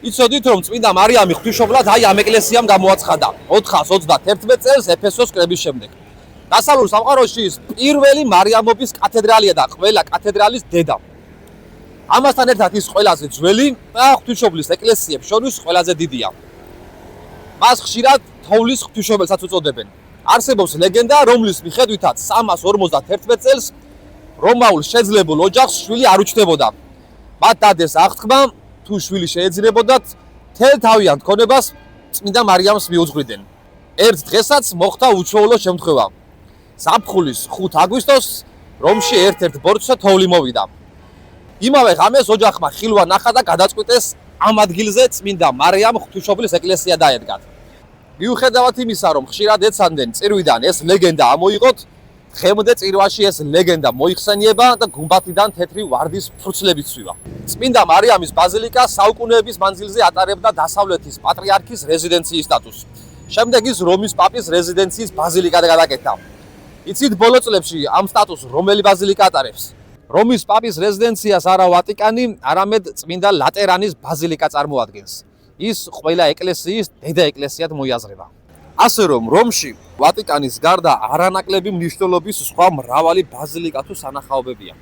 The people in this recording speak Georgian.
იცოდით რომ წმინდა მარიამი ღვთისმშობლად აი ამ ეკლესიამ გამოაცხადა 421 წელს ეფესოს კრების შემდეგ. დასავლურ სამყაროში ის პირველი მარიამობის კათედრალია და ყველა კათედრალის დედა. ამასთან ერთად ის ყველაზე ძველი და ღვთისმშობლის ეკლესიებს შორის ყველაზე დიდია. მას ხშირად თოვლის ღვთისმშობელსაც უწოდებენ. არსებობს ლეგენდა, რომლის მიხედვითაც 351 წელს რომაულ შეძლებულ ოჯახს შვილი არ უჩნდებოდა. მათ დადეს აღთქმა, თუ შვილი შეეძინებოდათ, თელ თავიანთ ქონებას წმინდა მარიამს მიუძღვრიდნენ. ერთ დღესაც მოხდა უჩვეულო შემთხვევა. ზაფხულის 5 აგვისტოს რომში ერთ-ერთ ბორცვზე თოვლი მოვიდა. იმავე ღამეს ოჯახმა ხილვა ნახა და გადაწყვიტეს ამ ადგილზე წმინდა მარიამ ღვთისმშობლის ეკლესია დაედგათ. მიუხედავად იმისა, რომ ხშირად ეცანდნენ წირვიდან ეს ლეგენდა ამოიღოთ, დღემდე წირვაში ეს ლეგენდა მოიხსენიება და გუმბათიდან თეთრი ვარდის ფურცლები ცვივა. წმინდა მარიამის ბაზილიკა საუკუნეების მანძილზე ატარებდა დასავლეთის პატრიარქის რეზიდენციის სტატუსს. შემდეგ ის რომის პაპის რეზიდენციის ბაზილიკად გადაკეთდა. იცით ბოლო წლებში ამ სტატუსს რომელი ბაზილიკა ატარებს? რომის პაპის რეზიდენციას არა ვატიკანი, არამედ წმინდა ლატერანის ბაზილიკა წარმოადგენს. ის ყველა ეკლესიის დედა ეკლესიად მოიაზრება. ასე რომ რომში ვატიკანის გარდა არანაკლები მნიშვნელობის სხვა მრავალი ბაზილიკა თუ სანახაობებია.